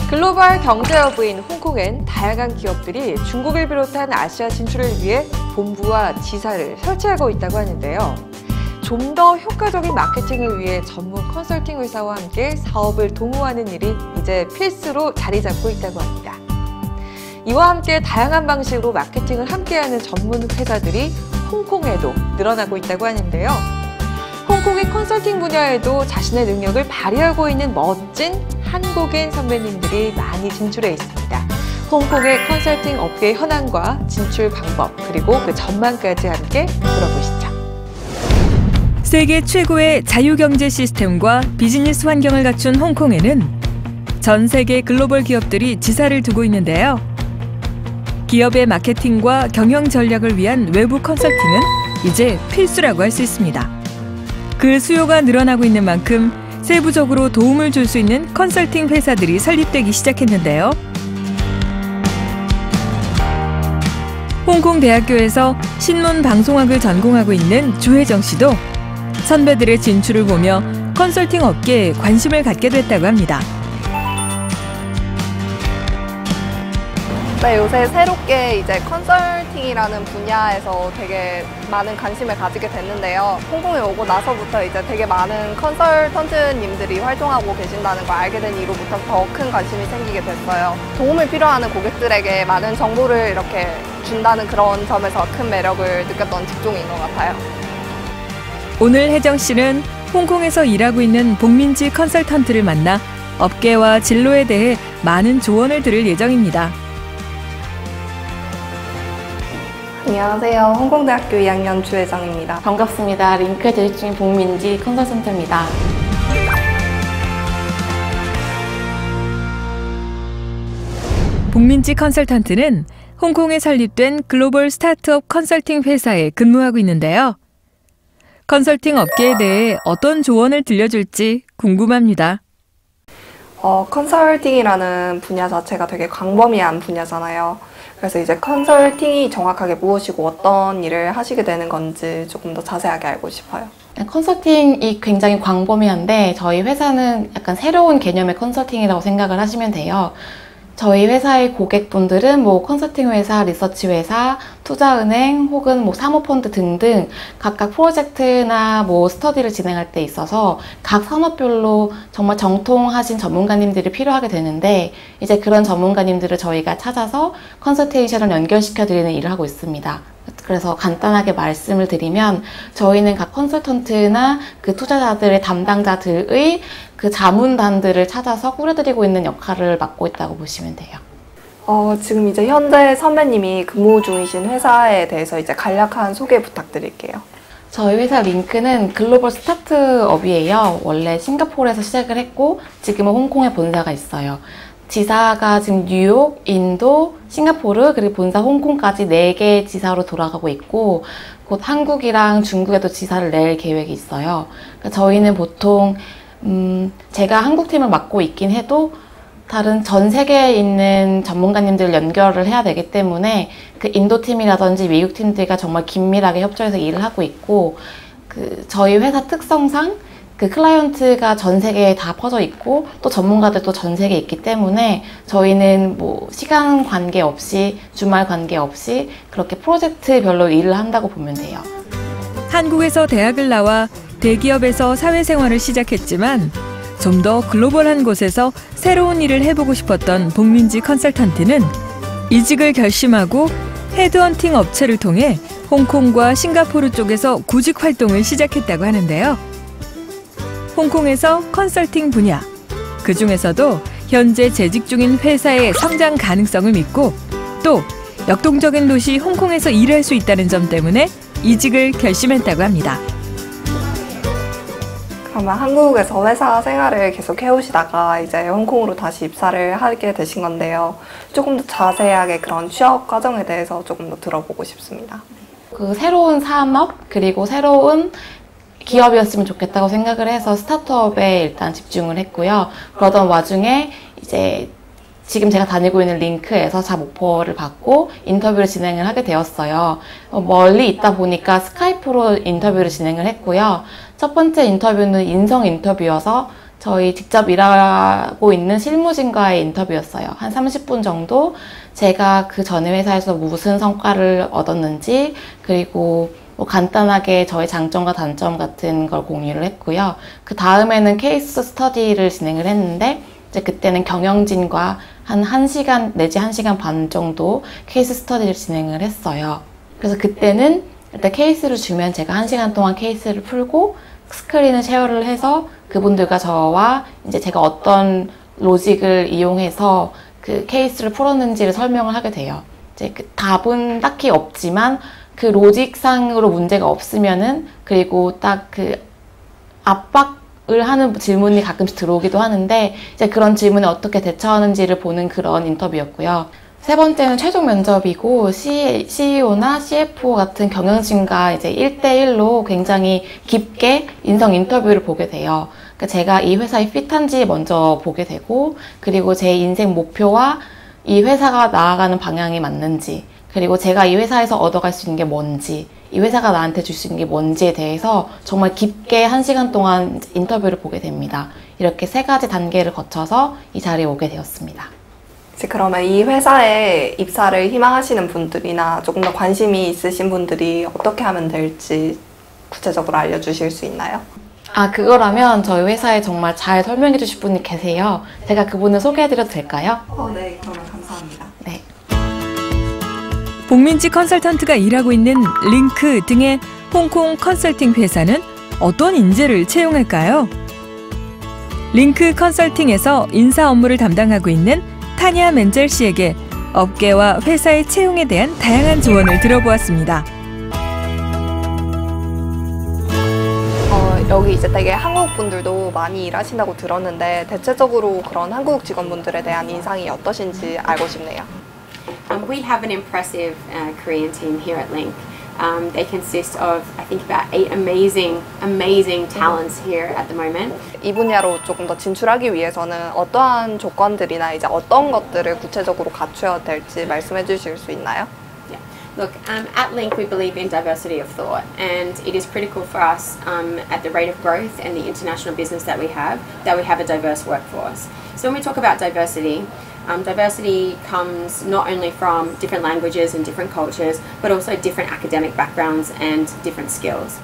글로벌 경제 허브인 홍콩엔 다양한 기업들이 중국을 비롯한 아시아 진출을 위해 본부와 지사를 설치하고 있다고 하는데요. 좀 더 효과적인 마케팅을 위해 전문 컨설팅 회사와 함께 사업을 도모하는 일이 이제 필수로 자리 잡고 있다고 합니다. 이와 함께 다양한 방식으로 마케팅을 함께하는 전문 회사들이 홍콩에도 늘어나고 있다고 하는데요. 홍콩의 컨설팅 분야에도 자신의 능력을 발휘하고 있는 멋진 한국인 선배님들이 많이 진출해 있습니다. 홍콩의 컨설팅 업계의 현황과 진출 방법, 그리고 그 전망까지 함께 들어보시죠. 세계 최고의 자유경제 시스템과 비즈니스 환경을 갖춘 홍콩에는 전 세계 글로벌 기업들이 지사를 두고 있는데요. 기업의 마케팅과 경영 전략을 위한 외부 컨설팅은 이제 필수라고 할 수 있습니다. 그 수요가 늘어나고 있는 만큼 세부적으로 도움을 줄 수 있는 컨설팅 회사들이 설립되기 시작했는데요. 홍콩 대학교에서 신문 방송학을 전공하고 있는 조혜정 씨도 선배들의 진출을 보며 컨설팅 업계에 관심을 갖게 됐다고 합니다. 네, 요새 새롭게 이제 컨설팅이라는 분야에서 되게 많은 관심을 가지게 됐는데요. 홍콩에 오고 나서부터 이제 되게 많은 컨설턴트님들이 활동하고 계신다는 걸 알게 된 이후부터 더 큰 관심이 생기게 됐어요. 도움을 필요하는 고객들에게 많은 정보를 이렇게 준다는 그런 점에서 큰 매력을 느꼈던 직종인 것 같아요. 오늘 혜정 씨는 홍콩에서 일하고 있는 복민지 컨설턴트를 만나 업계와 진로에 대해 많은 조언을 들을 예정입니다. 안녕하세요. 홍콩대학교 2학년 주혜정입니다. 반갑습니다. 링크에 재직 중인 복민지 컨설턴트입니다. 복민지 컨설턴트는 홍콩에 설립된 글로벌 스타트업 컨설팅 회사에 근무하고 있는데요. 컨설팅 업계에 대해 어떤 조언을 들려줄지 궁금합니다. 컨설팅이라는 분야 자체가 되게 광범위한 분야잖아요. 그래서 이제 컨설팅이 정확하게 무엇이고 어떤 일을 하시게 되는 건지 조금 더 자세하게 알고 싶어요. 컨설팅이 굉장히 광범위한데 저희 회사는 약간 새로운 개념의 컨설팅이라고 생각을 하시면 돼요. 저희 회사의 고객분들은 컨설팅 회사, 리서치 회사, 투자은행 혹은 사모펀드 등등 각각 프로젝트나 스터디를 진행할 때 있어서 각 산업별로 정말 정통하신 전문가님들이 필요하게 되는데 이제 그런 전문가님들을 저희가 찾아서 컨설테이션을 연결시켜 드리는 일을 하고 있습니다. 그래서 간단하게 말씀을 드리면 저희는 각 컨설턴트나 그 투자자들의 담당자들의 그 자문단들을 찾아서 꾸려드리고 있는 역할을 맡고 있다고 보시면 돼요. 지금 이제 현재 선배님이 근무 중이신 회사에 대해서 이제 간략한 소개 부탁드릴게요. 저희 회사 링크는 글로벌 스타트업이에요. 원래 싱가포르에서 시작을 했고 지금은 홍콩에 본사가 있어요. 지사가 지금 뉴욕, 인도, 싱가포르, 그리고 본사 홍콩까지 4개 지사로 돌아가고 있고 곧 한국이랑 중국에도 지사를 낼 계획이 있어요. 그러니까 저희는 보통 제가 한국팀을 맡고 있긴 해도 다른 전 세계에 있는 전문가님들을 연결을 해야 되기 때문에 그 인도팀이라든지 미국팀들과 정말 긴밀하게 협조해서 일을 하고 있고 저희 회사 특성상 그 클라이언트가 전 세계에 다 퍼져 있고 또 전문가들도 전 세계에 있기 때문에 저희는 시간 관계없이 주말 관계없이 그렇게 프로젝트별로 일을 한다고 보면 돼요. 한국에서 대학을 나와 대기업에서 사회생활을 시작했지만 좀 더 글로벌한 곳에서 새로운 일을 해보고 싶었던 복민지 컨설턴트는 이직을 결심하고 헤드헌팅 업체를 통해 홍콩과 싱가포르 쪽에서 구직 활동을 시작했다고 하는데요. 홍콩에서 컨설팅 분야, 그중에서도 현재 재직 중인 회사의 성장 가능성을 믿고 또 역동적인 도시 홍콩에서 일할 수 있다는 점 때문에 이직을 결심했다고 합니다. 그러면 한국에서 회사 생활을 계속 해오시다가 이제 홍콩으로 다시 입사를 하게 되신 건데요. 조금 더 자세하게 그런 취업 과정에 대해서 조금 더 들어보고 싶습니다. 그 새로운 산업 그리고 새로운 기업이었으면 좋겠다고 생각을 해서 스타트업에 일단 집중을 했고요. 그러던 와중에 이제 지금 제가 다니고 있는 링크에서 잡 오퍼를 받고 인터뷰를 진행을 하게 되었어요. 멀리 있다 보니까 스카이프로 인터뷰를 진행을 했고요. 첫 번째 인터뷰는 인성 인터뷰여서 저희 직접 일하고 있는 실무진과의 인터뷰였어요. 한 30분 정도 제가 그 전에 회사에서 무슨 성과를 얻었는지, 그리고 뭐 간단하게 저의 장점과 단점 같은 걸 공유를 했고요. 그 다음에는 케이스 스터디를 진행을 했는데, 이제 그때는 경영진과 한 1시간 내지 1시간 반 정도 케이스 스터디를 진행을 했어요. 그래서 그때는 일단 케이스를 주면 제가 1시간 동안 케이스를 풀고 스크린을 쉐어를 해서 그분들과 저와 이제 제가 어떤 로직을 이용해서 그 케이스를 풀었는지를 설명을 하게 돼요. 이제 그 답은 딱히 없지만 그 로직상으로 문제가 없으면은, 그리고 딱 그 압박을 하는 질문이 가끔씩 들어오기도 하는데, 이제 그런 질문에 어떻게 대처하는지를 보는 그런 인터뷰였고요. 세 번째는 최종 면접이고, CEO나 CFO 같은 경영진과 이제 1대1로 굉장히 깊게 인성 인터뷰를 보게 돼요. 그러니까 제가 이 회사에 핏한지 먼저 보게 되고, 그리고 제 인생 목표와 이 회사가 나아가는 방향이 맞는지, 그리고 제가 이 회사에서 얻어갈 수 있는 게 뭔지, 이 회사가 나한테 줄 수 있는 게 뭔지에 대해서 정말 깊게 1시간 동안 인터뷰를 보게 됩니다. 이렇게 3가지 단계를 거쳐서 이 자리에 오게 되었습니다. 그러면 이 회사에 입사를 희망하시는 분들이나 조금 더 관심이 있으신 분들이 어떻게 하면 될지 구체적으로 알려주실 수 있나요? 그거라면 저희 회사에 정말 잘 설명해 주실 분이 계세요. 제가 그분을 소개해 드려도 될까요? 네, 그러면 감사합니다. 네. 복민지 컨설턴트가 일하고 있는 링크 등의 홍콩 컨설팅 회사는 어떤 인재를 채용할까요? 링크 컨설팅에서 인사 업무를 담당하고 있는 타냐 멘젤 씨에게 업계와 회사의 채용에 대한 다양한 조언을 들어보았습니다. 여기 이제 되게 한국 분들도 많이 일하신다고 들었는데 대체적으로 그런 한국 직원분들에 대한 인상이 어떠신지 알고 싶네요. We have an impressive Korean team here at Link. They consist of, I think, about 8 amazing talents here at the moment. 이 분야로 조금 더 진출하기 위해서는 어떠한 조건들이나 이제 어떤 것들을 구체적으로 갖춰야 될지 말씀해 주실 수 있나요? Yeah. Look, at Link we believe in diversity of thought, and it is critical for us at the rate of growth and the international business that we have a diverse workforce. So when we talk about diversity, diversity comes not only from different languages and different cultures, but also different academic backgrounds and different skills.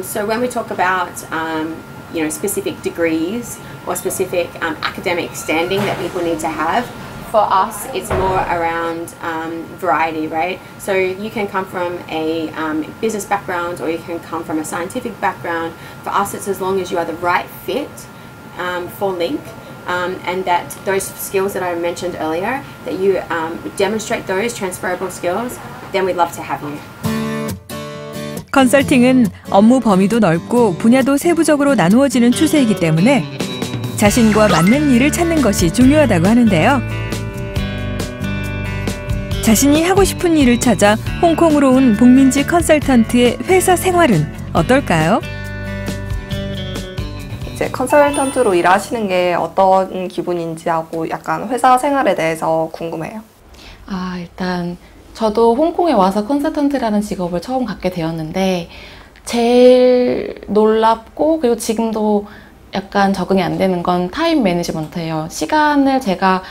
So when we talk about specific degrees or specific academic standing that people need to have, for us it's more around variety, right? So you can come from a business background or you can come from a scientific background. For us it's as long as you are the right fit for Link. And that those skills that I mentioned earlier, that you demonstrate those transferable skills, then we'd love to have you. 컨설팅은 업무 범위도 넓고 분야도 세부적으로 나누어지는 추세이기 때문에 자신과 맞는 일을 찾는 것이 중요하다고 하는데요. 자신이 하고 싶은 일을 찾아 홍콩으로 온 복민지 컨설턴트의 회사 생활은 어떨까요? 이제 컨설턴트로 일하시는 게 어떤 기분인지 하고 약간 회사 생활에 대해서 궁금해요. 일단 저도 홍콩에 와서 컨설턴트라는 직업을 처음 갖게 되었는데 제일 놀랍고, 그리고 지금도 약간 적응이 안 되는 건 타임 매니지먼트예요. 시간을 제가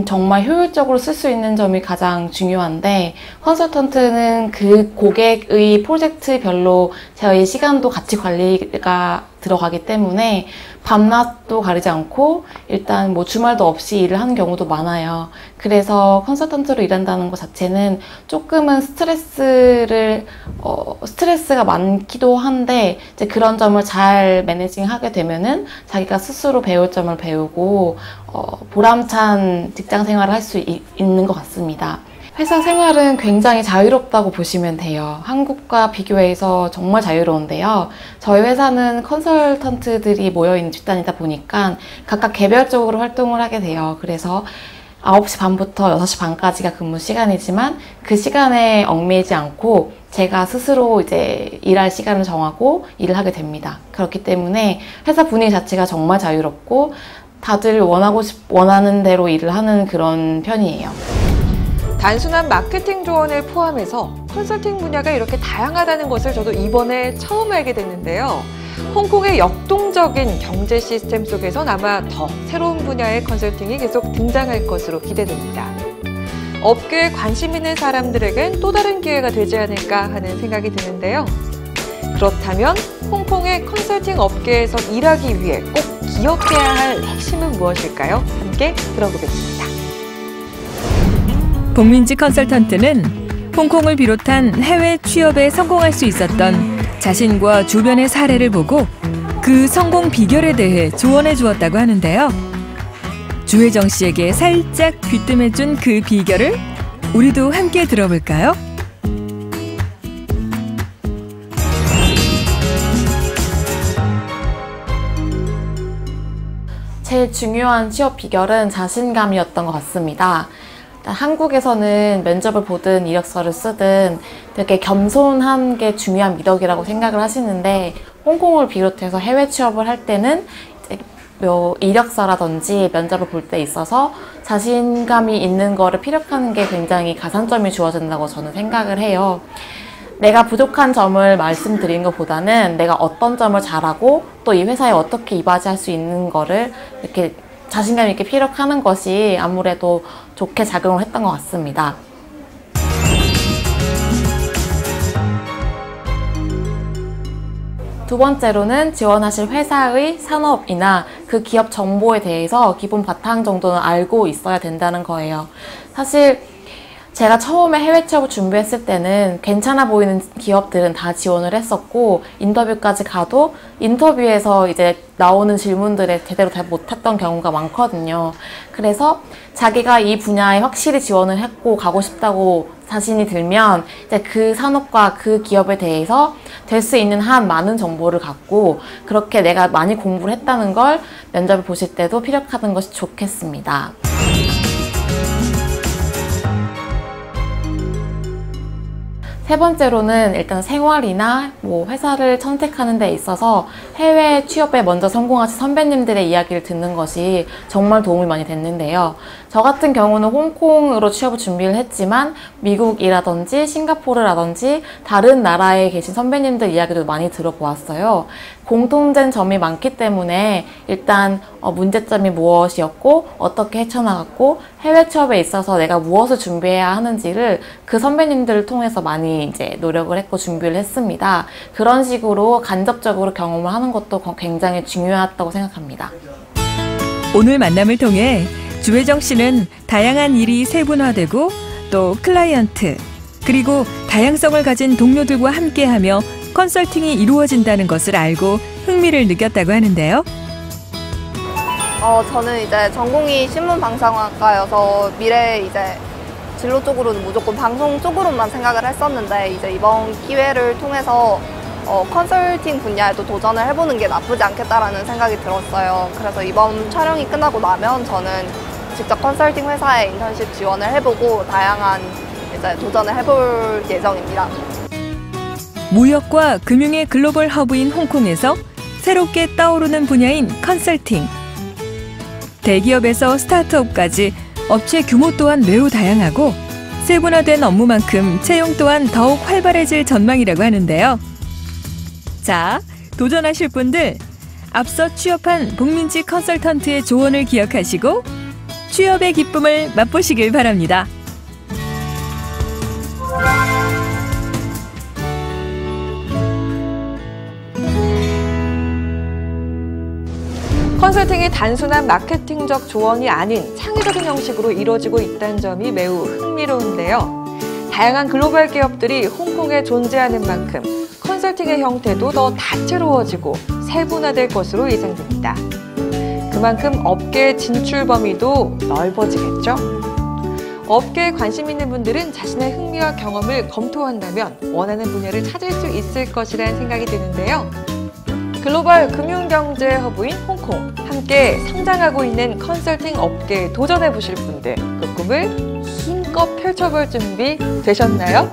정말 효율적으로 쓸 수 있는 점이 가장 중요한데, 컨설턴트는 그 고객의 프로젝트별로 저희 시간도 같이 관리가 들어가기 때문에 밤낮도 가리지 않고 일단 뭐 주말도 없이 일을 하는 경우도 많아요. 그래서 컨설턴트로 일한다는 것 자체는 조금은 스트레스가 많기도 한데, 이제 그런 점을 잘 매니징하게 되면은 자기가 스스로 배울 점을 배우고 보람찬 직장 생활을 할 수 있는 것 같습니다. 회사 생활은 굉장히 자유롭다고 보시면 돼요. 한국과 비교해서 정말 자유로운데요. 저희 회사는 컨설턴트들이 모여있는 집단이다 보니까 각각 개별적으로 활동을 하게 돼요. 그래서 9시 반부터 6시 반까지가 근무 시간이지만 그 시간에 얽매이지 않고 제가 스스로 이제 일할 시간을 정하고 일을 하게 됩니다. 그렇기 때문에 회사 분위기 자체가 정말 자유롭고 다들 원하는 대로 일을 하는 그런 편이에요. 단순한 마케팅 조언을 포함해서 컨설팅 분야가 이렇게 다양하다는 것을 저도 이번에 처음 알게 됐는데요. 홍콩의 역동적인 경제 시스템 속에선 아마 더 새로운 분야의 컨설팅이 계속 등장할 것으로 기대됩니다. 업계에 관심 있는 사람들에겐 또 다른 기회가 되지 않을까 하는 생각이 드는데요. 그렇다면 홍콩의 컨설팅 업계에서 일하기 위해 꼭 기억해야 할 핵심은 무엇일까요? 함께 들어보겠습니다. 복민지 컨설턴트는 홍콩을 비롯한 해외 취업에 성공할 수 있었던 자신과 주변의 사례를 보고 그 성공 비결에 대해 조언해 주었다고 하는데요. 주혜정 씨에게 살짝 귀뜸해준 그 비결을 우리도 함께 들어볼까요? 제일 중요한 취업 비결은 자신감이었던 것 같습니다. 한국에서는 면접을 보든 이력서를 쓰든 되게 겸손한 게 중요한 미덕이라고 생각을 하시는데 홍콩을 비롯해서 해외 취업을 할 때는 이력서라든지 면접을 볼 때 있어서 자신감이 있는 거를 피력하는 게 굉장히 가산점이 주어진다고 저는 생각을 해요. 내가 부족한 점을 말씀드린 것보다는 내가 어떤 점을 잘하고 또 이 회사에 어떻게 이바지할 수 있는 거를 이렇게 자신감 있게 피력하는 것이 아무래도 좋게 작용을 했던 것 같습니다. 두 번째로는 지원하실 회사의 산업이나 그 기업 정보에 대해서 기본 바탕 정도는 알고 있어야 된다는 거예요. 사실 제가 처음에 해외 취업을 준비했을 때는 괜찮아 보이는 기업들은 다 지원을 했었고 인터뷰까지 가도 인터뷰에서 이제 나오는 질문들에 제대로 잘 못했던 경우가 많거든요. 그래서 자기가 이 분야에 확실히 지원을 했고 가고 싶다고 자신이 들면 이제 그 산업과 그 기업에 대해서 될 수 있는 한 많은 정보를 갖고 그렇게 내가 많이 공부를 했다는 걸 면접을 보실 때도 피력하는 것이 좋겠습니다. 세 번째로는 일단 생활이나 회사를 선택하는 데 있어서 해외 취업에 먼저 성공하신 선배님들의 이야기를 듣는 것이 정말 도움이 많이 됐는데요. 저 같은 경우는 홍콩으로 취업을 준비를 했지만 미국이라든지 싱가포르라든지 다른 나라에 계신 선배님들 이야기도 많이 들어보았어요. 공통된 점이 많기 때문에 일단 문제점이 무엇이었고 어떻게 헤쳐나갔고 해외 취업에 있어서 내가 무엇을 준비해야 하는지를 그 선배님들을 통해서 많이 이제 노력을 했고 준비를 했습니다. 그런 식으로 간접적으로 경험을 하는 것도 굉장히 중요하다고 생각합니다. 오늘 만남을 통해 주혜정 씨는 다양한 일이 세분화되고 또 클라이언트 그리고 다양성을 가진 동료들과 함께하며 컨설팅이 이루어진다는 것을 알고 흥미를 느꼈다고 하는데요. 저는 이제 전공이 신문방송학과여서 미래 이제 진로 쪽으로는 무조건 방송 쪽으로만 생각을 했었는데 이제 이번 기회를 통해서 컨설팅 분야에도 도전을 해보는 게 나쁘지 않겠다라는 생각이 들었어요. 그래서 이번 촬영이 끝나고 나면 저는 직접 컨설팅 회사에 인턴십 지원을 해보고 다양한 이제 도전을 해볼 예정입니다. 무역과 금융의 글로벌 허브인 홍콩에서 새롭게 떠오르는 분야인 컨설팅. 대기업에서 스타트업까지 업체 규모 또한 매우 다양하고 세분화된 업무만큼 채용 또한 더욱 활발해질 전망이라고 하는데요. 자, 도전하실 분들 앞서 취업한 복민지 컨설턴트의 조언을 기억하시고 취업의 기쁨을 맛보시길 바랍니다. 컨설팅이 단순한 마케팅적 조언이 아닌 창의적인 형식으로 이루어지고 있다는 점이 매우 흥미로운데요. 다양한 글로벌 기업들이 홍콩에 존재하는 만큼 컨설팅의 형태도 더 다채로워지고 세분화될 것으로 예상됩니다. 그만큼 업계의 진출 범위도 넓어지겠죠. 업계에 관심 있는 분들은 자신의 흥미와 경험을 검토한다면 원하는 분야를 찾을 수 있을 것이라는 생각이 드는데요. 글로벌 금융경제 허브인 홍콩, 함께 성장하고 있는 컨설팅 업계에 도전해보실 분들, 그 꿈을 힘껏 펼쳐볼 준비 되셨나요?